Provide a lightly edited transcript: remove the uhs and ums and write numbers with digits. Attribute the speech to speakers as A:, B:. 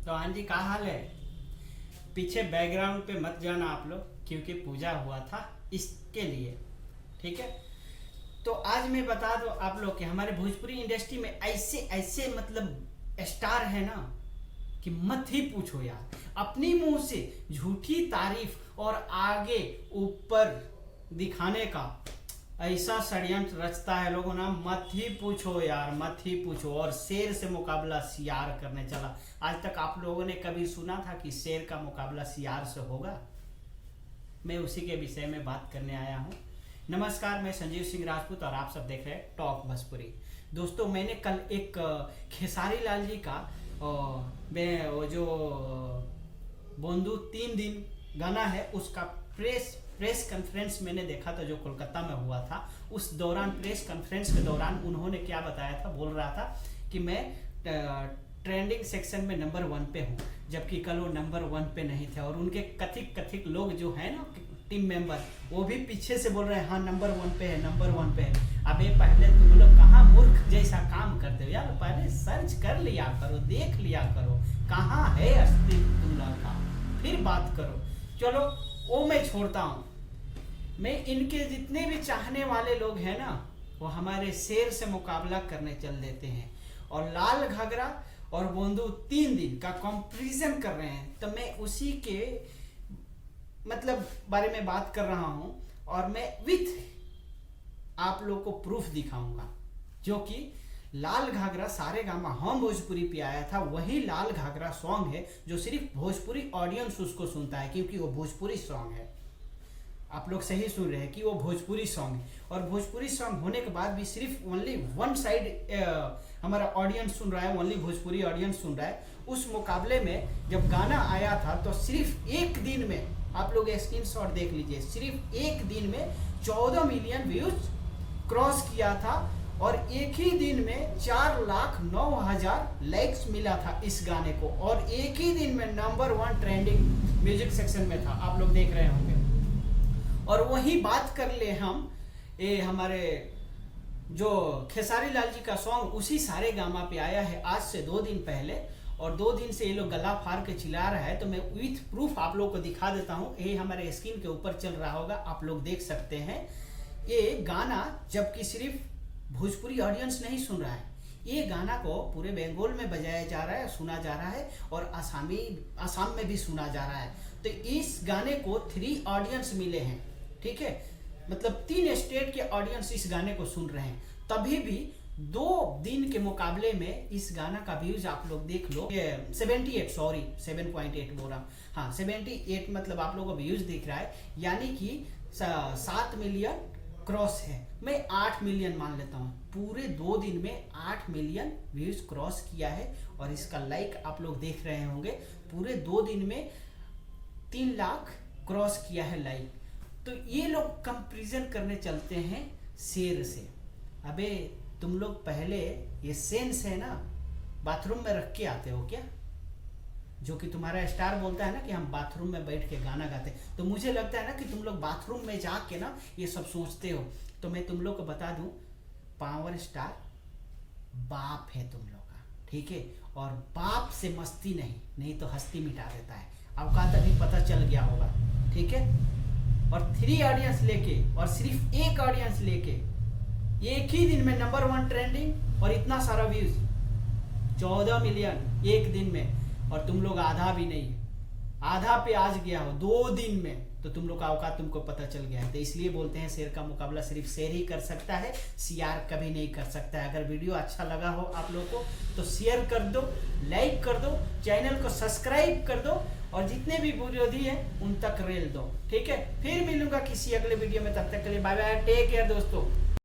A: तो हाँ जी, क्या हाल है। पीछे बैकग्राउंड पे मत जाना आप लोग, क्योंकि पूजा हुआ था इसके लिए। ठीक है। तो आज मैं बता दूं आप लोग कि हमारे भोजपुरी इंडस्ट्री में ऐसे ऐसे मतलब स्टार है ना कि मत ही पूछो यार। अपनी मुंह से झूठी तारीफ और आगे ऊपर दिखाने का ऐसा षड्यंत्र रचता है लोगों ना, मत ही पूछो यार, मत ही पूछो। और शेर से मुकाबला सियार करने चला। आज तक आप लोगों ने कभी सुना था कि शेर का मुकाबला सियार से होगा? मैं उसी के विषय में बात करने आया हूँ। नमस्कार, मैं संजीव सिंह राजपूत और आप सब देख रहे हैं टॉक भोजपुरी। दोस्तों, मैंने कल एक खेसारी लाल जी का मैं वो जो बोंदू 3 दिन गाना है उसका प्रेस कॉन्फ्रेंस मैंने देखा था, जो कोलकाता में हुआ था। उस दौरान प्रेस कॉन्फ्रेंस के दौरान उन्होंने क्या बताया था, बोल रहा था कि मैं ट्रेंडिंग सेक्शन में नंबर 1 पे हूँ, जबकि कल वो नंबर 1 पे नहीं थे। और उनके कथित लोग जो है ना, टीम मेंबर, वो भी पीछे से बोल रहे हैं हाँ नंबर 1 पे है, नंबर 1 पे है। अबे पहले तुम लोग कहाँ मूर्ख जैसा काम करते हो यार, पहले सर्च कर लिया करो, देख लिया करो कहाँ है अस्तित्व तुम लोग का, फिर बात करो। चलो वो मैं छोड़ता हूँ। मैं इनके जितने भी चाहने वाले लोग हैं ना, वो हमारे शेर से मुकाबला करने चल देते हैं और लाल घाघरा और बोंदू 3 दिन का कंपैरिजन कर रहे हैं। तो मैं उसी के मतलब बारे में बात कर रहा हूं और मैं विथ आप लोग को प्रूफ दिखाऊंगा, जो कि लाल घाघरा सारे गामा हम भोजपुरी पे आया था, वही लाल घाघरा सॉन्ग है जो सिर्फ भोजपुरी ऑडियंस उसको सुनता है, क्योंकि वो भोजपुरी सॉन्ग है। आप लोग सही सुन रहे हैं कि वो भोजपुरी सॉन्ग है। और भोजपुरी सॉन्ग होने के बाद भी सिर्फ ओनली वन साइड हमारा ऑडियंस सुन रहा है, ओनली भोजपुरी ऑडियंस सुन रहा है। उस मुकाबले में जब गाना आया था तो सिर्फ एक दिन में, आप लोग स्क्रीनशॉट देख लीजिए, सिर्फ एक दिन में 14 मिलियन व्यूज क्रॉस किया था और एक ही दिन में 4,09,000 लाइक्स मिला था इस गाने को। और एक ही दिन में नंबर 1 ट्रेंडिंग म्यूजिक सेक्शन में था, आप लोग देख रहे होंगे। और वही बात कर ले हम, ये हमारे जो खेसारी लाल जी का सॉन्ग उसी सारे गामा पे आया है आज से 2 दिन पहले, और 2 दिन से ये लोग गला फाड़ के चिल्ला रहा है। तो मैं विथ प्रूफ आप लोग को दिखा देता हूँ। ये हमारे स्क्रीन के ऊपर चल रहा होगा, आप लोग देख सकते हैं ये गाना। जबकि सिर्फ भोजपुरी ऑडियंस नहीं सुन रहा है, ये गाना को पूरे बंगाल में बजाया जा रहा है, सुना जा रहा है, और आसाम में भी सुना जा रहा है। तो इस गाने को 3 ऑडियंस मिले हैं, ठीक है, मतलब 3 स्टेट के ऑडियंस इस गाने को सुन रहे हैं। तभी भी 2 दिन के मुकाबले में इस गाना का व्यूज आप लोग देख लो, 78, सॉरी 7.8 बोल रहा हूँ, हाँ 78 मतलब आप लोगों को व्यूज दिख रहा है, यानी कि 7 मिलियन क्रॉस है। मैं 8 मिलियन मान लेता हूँ। पूरे 2 दिन में 8 मिलियन व्यूज क्रॉस किया है। और इसका लाइक आप लोग देख रहे होंगे, पूरे 2 दिन में 3 लाख क्रॉस किया है लाइक। तो ये लोग कंपैरिजन करने चलते हैं शेर से। अबे तुम लोग पहले ये सेंस है ना, बाथरूम में रख के आते हो क्या? जो कि तुम्हारा स्टार बोलता है ना कि हम बाथरूम में बैठ के गाना गाते हैं, तो मुझे लगता है ना कि तुम लोग बाथरूम में जाके ना ये सब सोचते हो। तो मैं तुम लोग को बता दूं, पावर स्टार बाप है तुम लोग का, ठीक है। और बाप से मस्ती नहीं तो हस्ती मिटा देता है। औकात अभी पता चल गया होगा, ठीक है। और 3 ऑडियंस लेके और सिर्फ 1 ऑडियंस लेके एक ही दिन में नंबर 1 ट्रेंडिंग और इतना सारा व्यूज, 14 मिलियन एक दिन में। और तुम लोग आधा भी नहीं, आधा पे आज गया हो 2 दिन में, तो तुम लोग का औकात तुमको पता चल गया है। तो इसलिए बोलते हैं शेर का मुकाबला सिर्फ शेर ही कर सकता है, सियार कभी नहीं कर सकता है। अगर वीडियो अच्छा लगा हो आप लोग को तो शेयर कर दो, लाइक कर दो, चैनल को सब्सक्राइब कर दो, और जितने भी विरोधी हैं उन तक रेल दो, ठीक है। फिर मिलूंगा किसी अगले वीडियो में, तब तक के लिए बाय बाय, टेक केयर दोस्तों।